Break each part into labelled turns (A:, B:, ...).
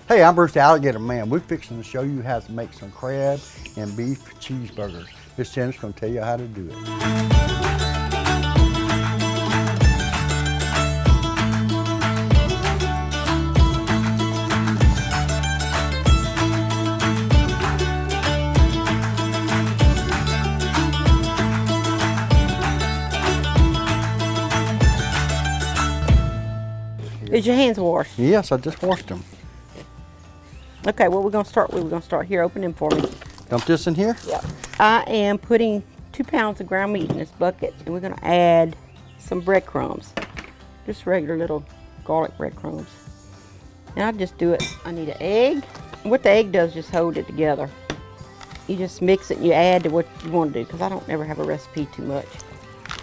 A: Hey, I'm Bruce the Alligator Man. We're fixing to show you how to make some crab and beef cheeseburgers. This channel's going to tell you how to do it.
B: Is your hands washed?
A: Yes, I just washed them.
B: Okay, what we're gonna start with, we're gonna start here. Open them for me.
A: Dump this in here?
B: Yeah. I am putting 2 pounds of ground meat in this bucket, and we're gonna add some breadcrumbs. Just regular little garlic breadcrumbs. And I'll just do it. I need an egg. What the egg does is just hold it together. You just mix it and you add to what you want to do, because I don't never have a recipe too much.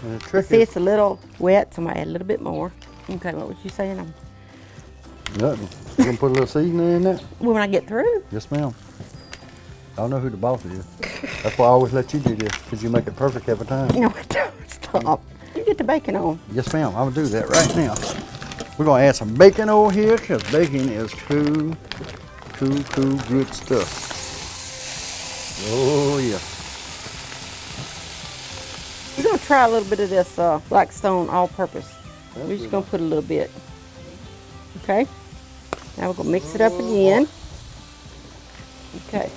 A: And the trick
B: See,
A: is,
B: it's a little wet, so I'm gonna add a little bit more. Okay, what was you saying?
A: nothing. You going to put a little seasoning in that?
B: When I get through.
A: Yes, ma'am. I don't know who the boss is. That's why I always let you do this, because you make it perfect every time.
B: No, don't stop. You get the bacon on.
A: Yes, ma'am. I'm going to do that right now. We're going to add some bacon over here, because bacon is cool, good stuff. Oh, yeah.
B: We're going to try a little bit of this Blackstone all-purpose. We're just going to put a little bit. Okay? Now we're going to mix it up again. Okay.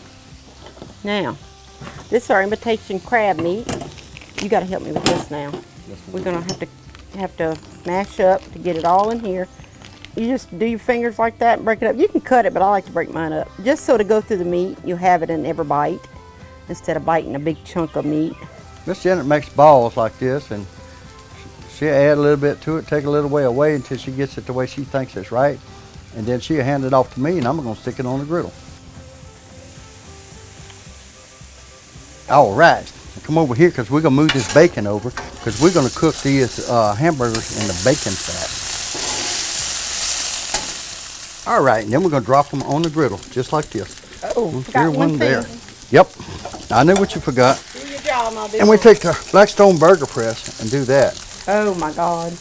B: Now, this is our imitation crab meat. You got to help me with this now. We're going to have to mash up to get it all in here. You just do your fingers like that and break it up. You can cut it, but I like to break mine up. Just so to go through the meat, you have it in every bite instead of biting a big chunk of meat.
A: Miss Janet makes balls like this, and she'll add a little bit to it, take a little way away until she gets it the way she thinks it's right. And then she'll hand it off to me, and I'm going to stick it on the griddle. All right, come over here, because we're going to move this bacon over, because we're going to cook these hamburgers in the bacon fat. All right, and then we're going to drop them on the griddle, just like this.
B: Oh, forgot one thing.
A: there. Yep, I knew what you forgot.
B: Do your job, my
A: And we take the Blackstone burger press and do that.
B: Oh my God.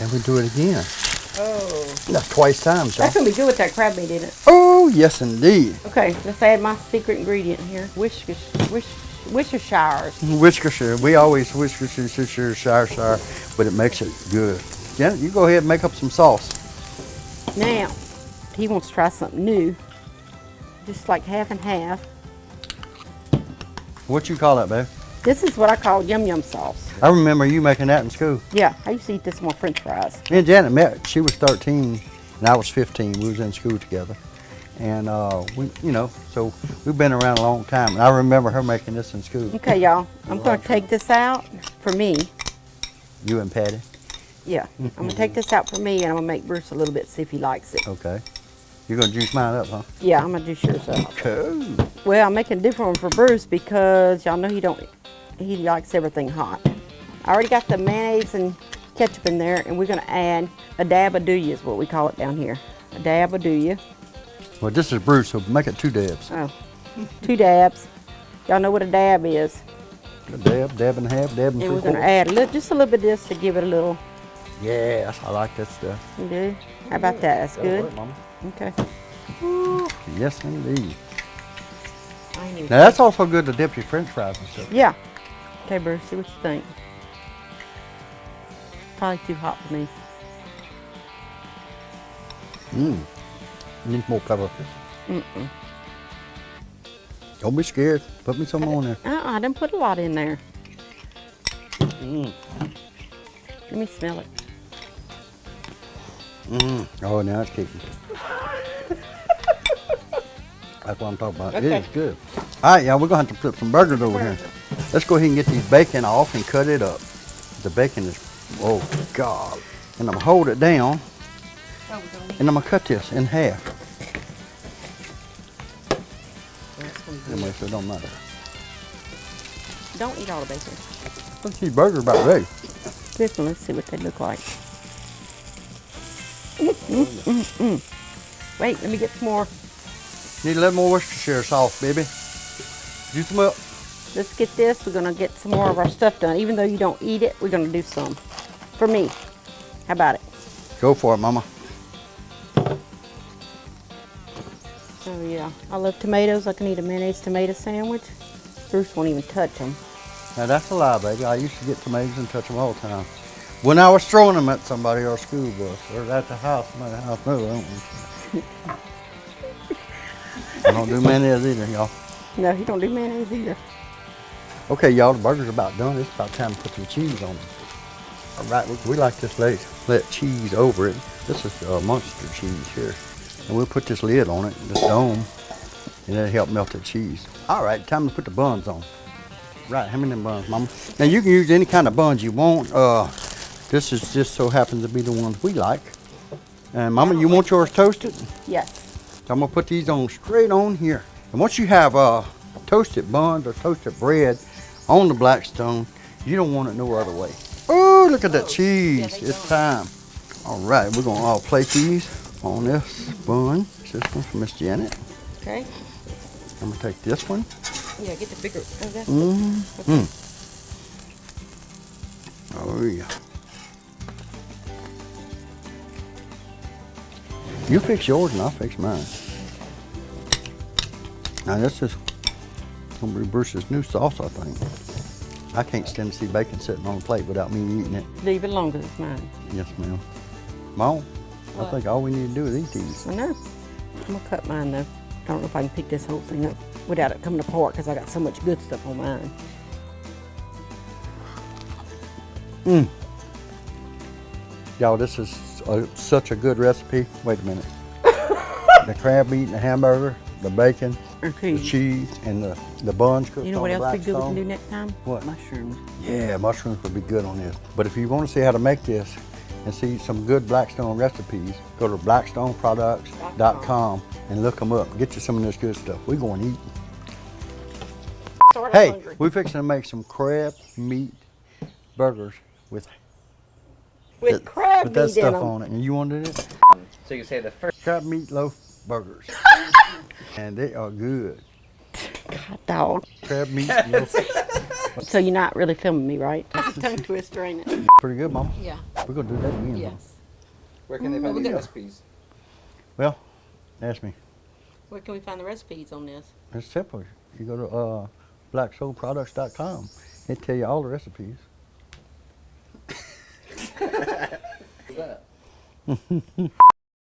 A: And we do it again.
B: Oh.
A: That's twice times, y'all.
B: That's going to be good with that crab meat, isn't it?
A: Oh, yes, indeed.
B: Okay, let's add my secret ingredient here. Worcestershire.
A: Worcestershire. We always Worcestershire, but it makes it good. Janet, you go ahead and make up some sauce.
B: Now, he wants to try something new. Just like half and half.
A: What you call that, babe?
B: This is what I call yum yum sauce.
A: I remember you making that in school.
B: Yeah, I used to eat this with my French fries.
A: Me and Janet met. She was 13 and I was 15. We was in school together. And so we've been around a long time. And I remember her making this in school.
B: Okay, y'all. I'm going to take this out for me.
A: You and Patty?
B: Yeah. I'm going to take this out for me, and I'm going to make Bruce a little bit, see if he likes it.
A: Okay. You're going to juice mine up, huh?
B: Yeah, I'm going to juice yours up.
A: Cool.
B: Well, I'm making a different one for Bruce because y'all know he likes everything hot. I already got the mayonnaise and ketchup in there, and we're going to add a dab of douille is what we call it down here. A dab of douille.
A: Well, this is Bruce, so make it 2 dabs.
B: Oh, 2 dabs. Y'all know what a dab is.
A: A dab, dab and a half, dab and
B: And we're
A: 3/4.
B: going to add just a little bit of this to give it a little.
A: Yes, I like that stuff.
B: You do? How about that? That's
A: That'll
B: good.
A: work, Mama.
B: Okay.
A: Yes, indeed.
B: I ain't even-
A: Now, that's also good to dip your French fries and stuff.
B: Yeah. Okay, Bruce, see what you think. Probably too hot for me.
A: Need more pepper.
B: Mm-mm.
A: Don't be scared. Put me some on there.
B: I didn't put a lot in there. Let me smell it.
A: Oh, now it's kicking. That's what I'm talking about.
B: Okay.
A: It is good. All right, y'all, we're going to have to put some burgers over here. Let's go ahead and get these bacon off and cut it up. The bacon is, oh, God. And I'm going to hold it down, and I'm going to cut this in half. Anyway, so it don't matter.
B: Don't eat all the bacon.
A: Let's see, burgers about ready.
B: This one, let's see what they look like. Wait, let me get some more.
A: Need a little more Worcestershire sauce, baby. Juice them up.
B: Let's get this. We're gonna get some more of our stuff done. Even though you don't eat it, we're gonna do some. For me. How about it?
A: Go for it, Mama.
B: Oh yeah, I love tomatoes. I can eat a mayonnaise tomato sandwich. Bruce won't even touch them.
A: Now that's a lie, baby. I used to get tomatoes and touch them all the time. When I was throwing them at somebody or a school bus or at the house, somebody's house. No, I don't. I don't do mayonnaise either, y'all.
B: No, he don't do mayonnaise either.
A: Okay, y'all, the burger's about done. It's about time to put some cheese on them. All right, we like this let cheese over it. This is Munster cheese here. And we'll put this lid on it, this dome, and it'll help melt the cheese. All right, time to put the buns on. Right, how many buns, Mama? Now you can use any kind of buns you want. This is just so happens to be the ones we like. And Mama, you want yours toasted?
B: Yes.
A: So I'm gonna put these on straight on here. And once you have toasted buns or toasted bread on the Blackstone, you don't want it no other way. Oh, look at that cheese. It's time. All right, we're gonna all plate these on this bun. This one from Miss Janet.
B: Okay.
A: I'm gonna take this one.
B: Yeah, get the bigger. Oh, that's
A: Mm-hmm. Oh yeah. You fix yours and I'll fix mine. Now this is gonna be Bruce's new sauce, I think. I can't stand to see bacon sitting on a plate without me eating it.
B: Leave it alone 'cause it's mine.
A: Yes, ma'am. Mom,
B: What?
A: I think all we need to do is eat these.
B: I know. I'm gonna cut mine though. I don't know if I can pick this whole thing up without it coming apart because I got so much good stuff on mine.
A: Y'all, this is such a good recipe. Wait a minute. The crab meat and the hamburger, the bacon,
B: And
A: the cheese, and the buns cooked
B: You know
A: on
B: what
A: the
B: else would be good we
A: Blackstone.
B: can do next time?
A: What?
B: Mushrooms.
A: Yeah, mushrooms would be good on this. But if you want to see how to make this and see some good Blackstone recipes, go to blackstoneproducts.com and look them up. Get you some of this good stuff. We're going to eat. Hey, we're fixing to make some crab meat burgers with
B: crab
A: with that
B: meat in
A: stuff
B: them.
A: on it. And you wanted it?
C: So you say the first.
A: Crab meatloaf burgers. And they are good.
B: God dog.
A: Crab meatloaf.
B: So you're not really filming me, right? Tongue twister, ain't it?
A: Pretty good, Mama.
B: Yeah.
A: We're going to do that again. Mama.
B: Yes.
C: Where can they find these recipes?
A: Well, ask me.
B: Where can we find the recipes on this?
A: It's simple. You go to blackstoneproducts.com. It'll tell you all the recipes.
C: What's that?